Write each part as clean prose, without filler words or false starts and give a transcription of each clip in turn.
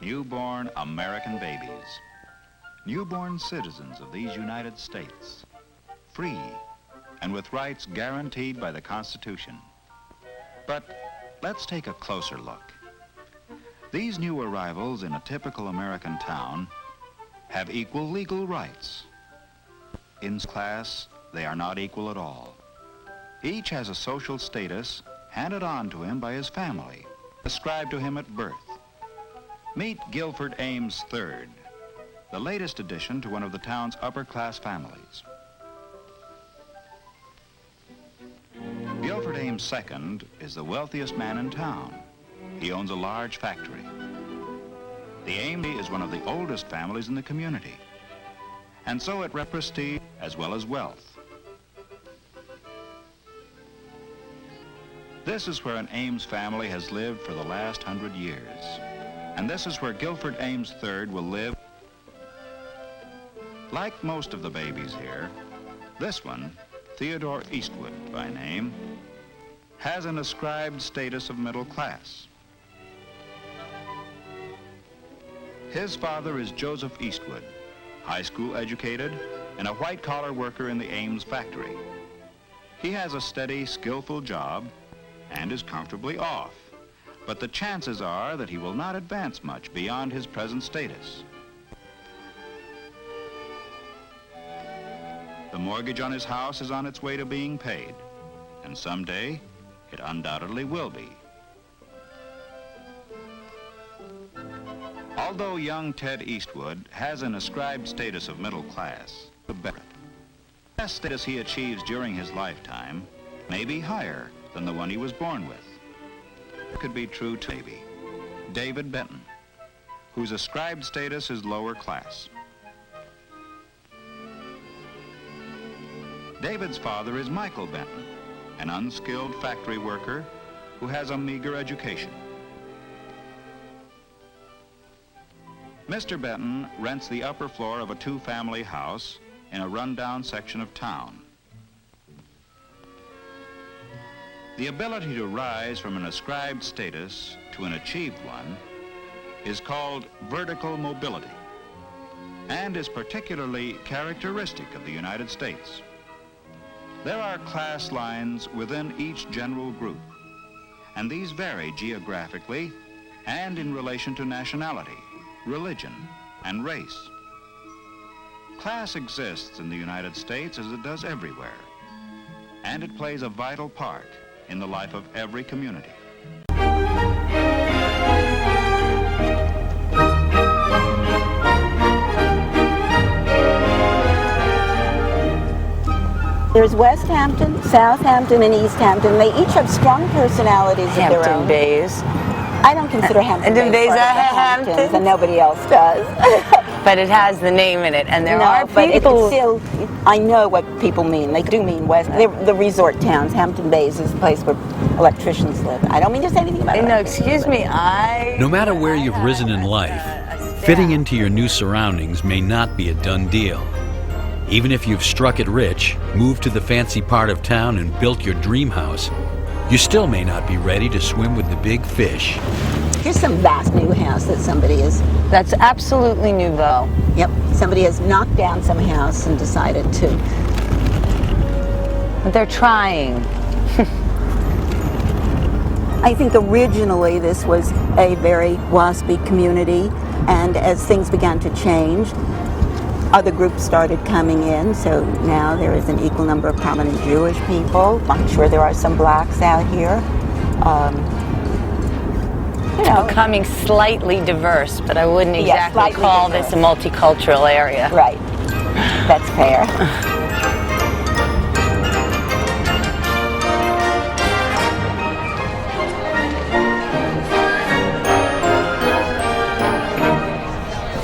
Newborn American babies. Newborn citizens of these United States. Free and with rights guaranteed by the Constitution. But let's take a closer look. These new arrivals in a typical American town have equal legal rights. In class, they are not equal at all. Each has a social status handed on to him by his family, ascribed to him at birth. Meet Guilford Ames III, the latest addition to one of the town's upper-class families. Guilford Ames II is the wealthiest man in town. He owns a large factory. The Ames is one of the oldest families in the community, and so it represents prestige as well as wealth. This is where an Ames family has lived for the last 100 years, and this is where Guilford Ames III will live. Like most of the babies here, this one, Theodore Eastwood by name, has an ascribed status of middle class. His father is Joseph Eastwood, high school educated and a white-collar worker in the Ames factory. He has a steady, skillful job and is comfortably off, but the chances are that he will not advance much beyond his present status. The mortgage on his house is on its way to being paid, and someday it undoubtedly will be. Although young Ted Eastwood has an ascribed status of middle class, the best status he achieves during his lifetime may be higher than the one he was born with. It could be true to maybe David Benton, whose ascribed status is lower class. David's father is Michael Benton, an unskilled factory worker who has a meager education. Mr. Benton rents the upper floor of a two-family house in a rundown section of town. The ability to rise from an ascribed status to an achieved one is called vertical mobility and is particularly characteristic of the United States. There are class lines within each general group, and these vary geographically and in relation to nationality, religion, and race. Class exists in the United States as it does everywhere, and it plays a vital part in the life of every community. There's West Hampton, Southampton, and East Hampton. They each have strong personalities of their own. Hampton Bays. I don't consider Hampton Bays part of the Hamptons, and nobody else does. But it has the name in it, and there are but people. Still, I know what people mean. They do mean West. They're the resort towns. Hampton Bays is the place where electricians live. I don't mean to say anything about it. No, excuse me. No matter where you've risen in life, fitting into your new surroundings may not be a done deal. Even if you've struck it rich, moved to the fancy part of town, and built your dream house, you still may not be ready to swim with the big fish. Here's some vast new house that somebody has. That's absolutely nouveau. Yep, somebody has knocked down some house and decided to. They're trying. I think originally this was a very waspy community, and as things began to change, other groups started coming in, so now there is an equal number of prominent Jewish people. I'm sure there are some blacks out here. Becoming slightly diverse, but I wouldn't exactly call this a multicultural area. Right. That's fair.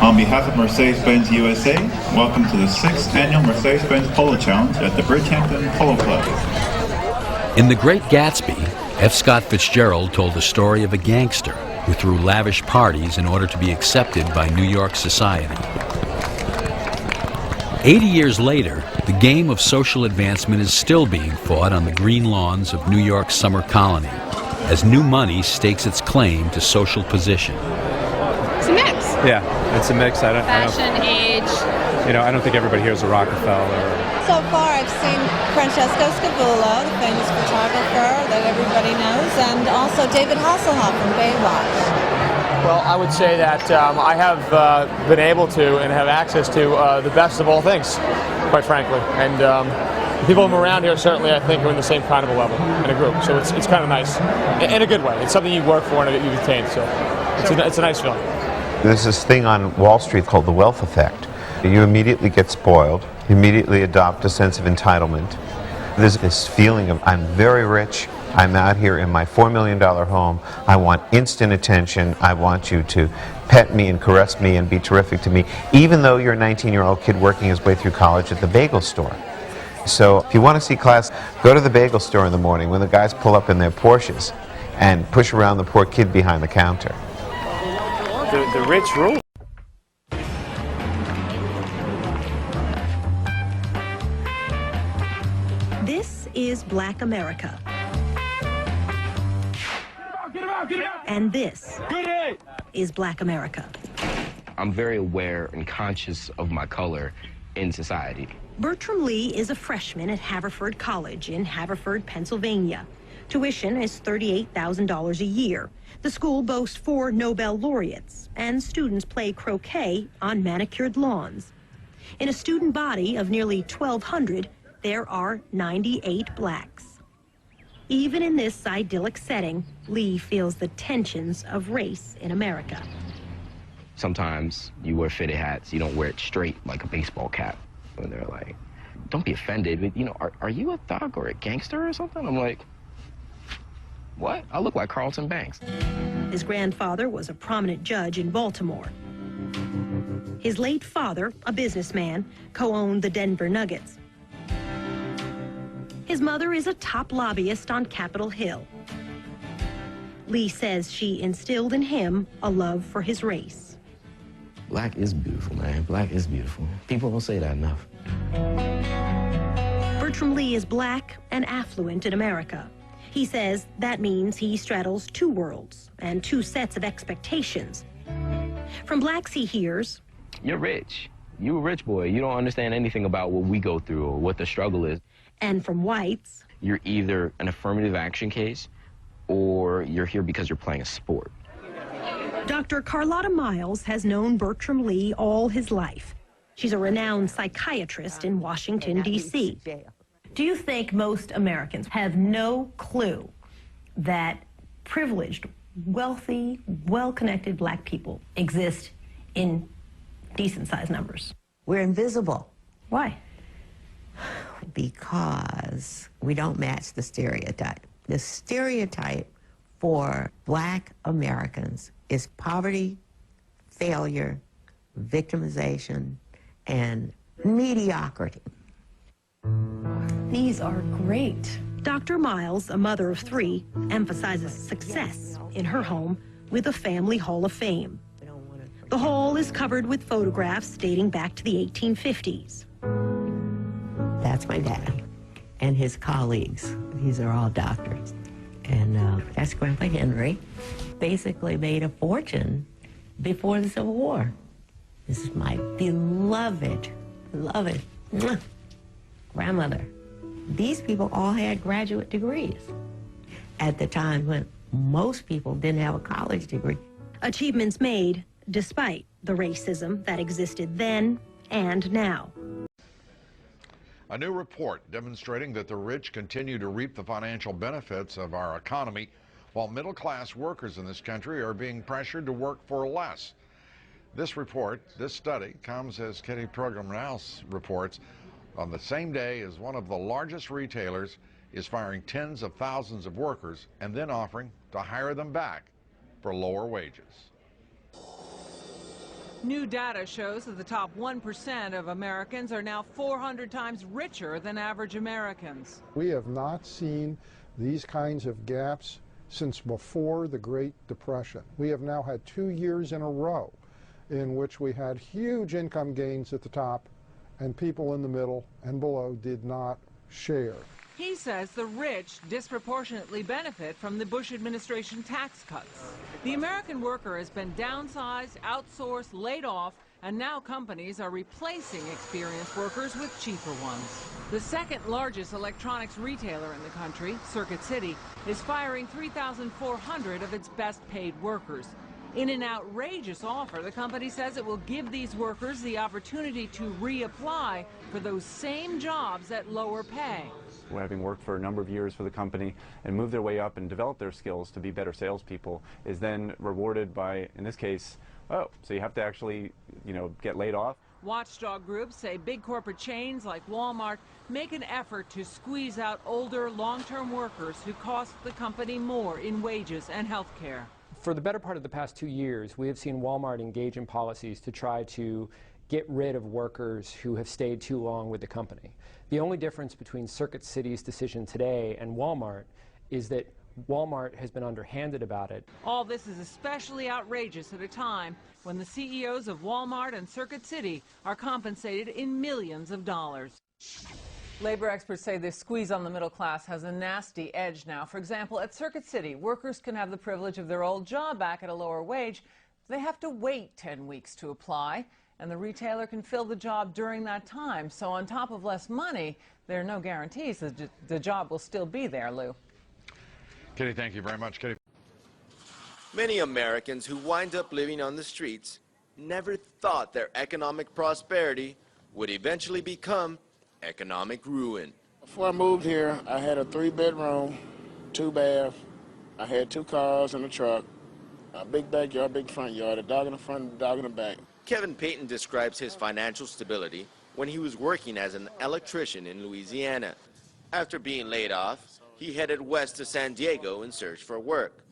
On behalf of Mercedes-Benz USA, welcome to the 6th Annual Mercedes-Benz Polo Challenge at the Bridgehampton Polo Club. In The Great Gatsby, F. Scott Fitzgerald told the story of a gangster who threw lavish parties in order to be accepted by New York society. 80 years later, the game of social advancement is still being fought on the green lawns of New York's summer colony, as new money stakes its claim to social position. It's a mix. Yeah, it's a mix. Fashion, age. I don't think everybody here is a Rockefeller. So far, I've seen Francesco Scavullo, the famous photographer that everybody knows, and also David Hasselhoff from Baywatch. Well, I would say that I have been able to and have access to the best of all things, quite frankly. And the people around here certainly, I think, are in the same kind of a level in a group. So it's kind of nice, in a good way. It's something you work for and you've attained. So it's a nice feeling. There's this thing on Wall Street called the wealth effect. You immediately get spoiled. You immediately adopt a sense of entitlement. There's this feeling of, I'm very rich. I'm out here in my $4 million home. I want instant attention. I want you to pet me and caress me and be terrific to me, even though you're a 19-year-old kid working his way through college at the bagel store. So if you want to see class, go to the bagel store in the morning when the guys pull up in their Porsches and push around the poor kid behind the counter. The rich rule. This is Black America. And this is Black America. I'm very aware and conscious of my color in society. Bertram Lee is a freshman at Haverford College in Haverford, Pennsylvania. Tuition is $38,000 a year. The school boasts 4 Nobel laureates, and students play croquet on manicured lawns. In a student body of nearly 1,200, there are 98 blacks. Even in this idyllic setting, Lee feels the tensions of race in America. Sometimes you wear fitted hats, you don't wear it straight like a baseball cap. And they're like, don't be offended, but are you a thug or a gangster or something? I'm like, what? I look like Carlton Banks. His grandfather was a prominent judge in Baltimore. His late father, a businessman, co-owned the Denver Nuggets. His mother is a top lobbyist on Capitol Hill. Lee says she instilled in him a love for his race. Black is beautiful, man. Black is beautiful. People don't say that enough. Bertram Lee is black and affluent in America. He says that means he straddles 2 worlds and 2 sets of expectations. From blacks he hears, you're rich. You're a rich boy. You don't understand anything about what we go through or what the struggle is. And from whites, you're either an affirmative action case or you're here because you're playing a sport. Dr. Carlotta Miles has known Bertram Lee all his life. She's a renowned psychiatrist in Washington, D.C. Do you think most Americans have no clue that privileged, wealthy, well-connected black people exist in decent-sized numbers? We're invisible. Why? Because we don't match the stereotype. The stereotype for black Americans is poverty, failure, victimization, and mediocrity. These are great. Dr. Miles, a mother of 3, emphasizes success in her home with a family hall of fame. The hall is covered with photographs dating back to the 1850s. That's my dad and his colleagues. These are all doctors. And that's Grandpa Henry. Basically made a fortune before the Civil War. This is my beloved grandmother. These people all had graduate degrees at the time when most people didn't have a college degree. Achievements made despite the racism that existed then and now. A new report demonstrating that the rich continue to reap the financial benefits of our economy, while middle-class workers in this country are being pressured to work for less. This study, comes, as Kitty Program-Rouse reports, on the same day as one of the largest retailers is firing tens of thousands of workers and then offering to hire them back for lower wages. New data shows that the top 1% of Americans are now 400 times richer than average Americans. We have not seen these kinds of gaps since before the Great Depression. We have now had 2 years in a row in which we had huge income gains at the top and people in the middle and below did not share. He says the rich disproportionately benefit from the Bush administration tax cuts. The American worker has been downsized, outsourced, laid off, and now companies are replacing experienced workers with cheaper ones. The second largest electronics retailer in the country, Circuit City, is firing 3,400 of its best paid workers. In an outrageous offer, the company says it will give these workers the opportunity to reapply for those same jobs at lower pay. Having worked for a number of years for the company and moved their way up and developed their skills to be better salespeople is then rewarded by, in this case, oh, so you have to actually, get laid off? Watchdog groups say big corporate chains like Walmart make an effort to squeeze out older, long-term workers who cost the company more in wages and health care. For the better part of the past 2 years, we have seen Walmart engage in policies to try to get rid of workers who have stayed too long with the company. The only difference between Circuit City's decision today and Walmart is that Walmart has been underhanded about it. All this is especially outrageous at a time when the CEOs of Walmart and Circuit City are compensated in millions of dollars. Labor experts say this squeeze on the middle class has a nasty edge now. For example, at Circuit City, workers can have the privilege of their old job back at a lower wage. They have to wait 10 weeks to apply, and the retailer can fill the job during that time. So on top of less money, there are no guarantees that the job will still be there, Lou. Kitty, thank you very much, Kitty. Many Americans who wind up living on the streets never thought their economic prosperity would eventually become economic ruin. Before I moved here, I had a 3-bedroom, 2-bath. I had 2 cars and a truck, a big backyard, big front yard, a dog in the front and a dog in the back. Kevin Payton describes his financial stability when he was working as an electrician in Louisiana. After being laid off, he headed west to San Diego in search for work.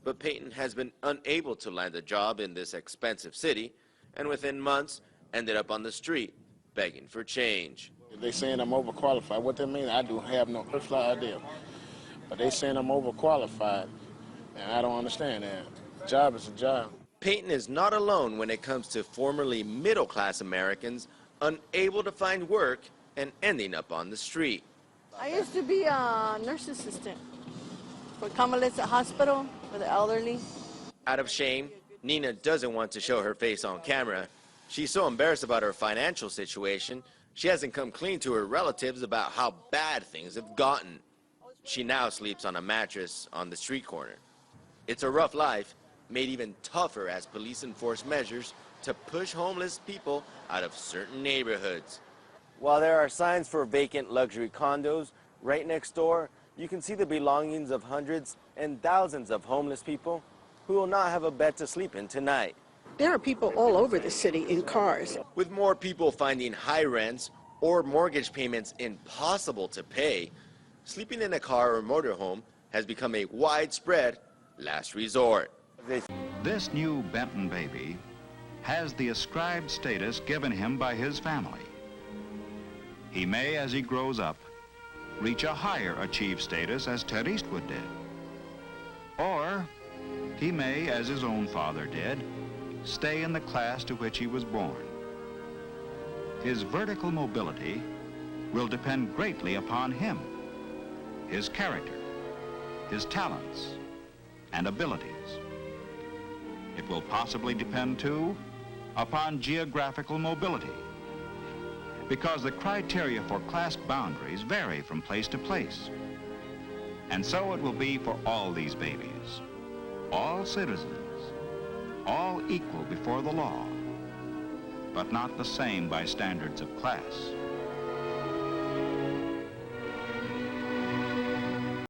But Payton has been unable to land a job in this expensive city, and within months ended up on the street begging for change. They saying I'm overqualified. What that means, I do have no earthly idea. But they saying I'm overqualified, and I don't understand that. A job is a job. Payton is not alone when it comes to formerly middle-class Americans unable to find work and ending up on the street. I used to be a nurse assistant for convalescent hospital for the elderly. Out of shame, Nina doesn't want to show her face on camera. She's so embarrassed about her financial situation, she hasn't come clean to her relatives about how bad things have gotten. She now sleeps on a mattress on the street corner. It's a rough life, made even tougher as police enforce measures to push homeless people out of certain neighborhoods. While there are signs for vacant luxury condos, right next door, you can see the belongings of hundreds and thousands of homeless people who will not have a bed to sleep in tonight. There are people all over the city in cars. With more people finding high rents or mortgage payments impossible to pay, sleeping in a car or motorhome has become a widespread last resort. This new Benton baby has the ascribed status given him by his family. He may, as he grows up, reach a higher achieved status as Ted Eastwood did. Or he may, as his own father did, stay in the class to which he was born. His vertical mobility will depend greatly upon him, his character, his talents, and abilities. It will possibly depend, too, upon geographical mobility, because the criteria for class boundaries vary from place to place. And so it will be for all these babies, all citizens, all equal before the law, but not the same by standards of class.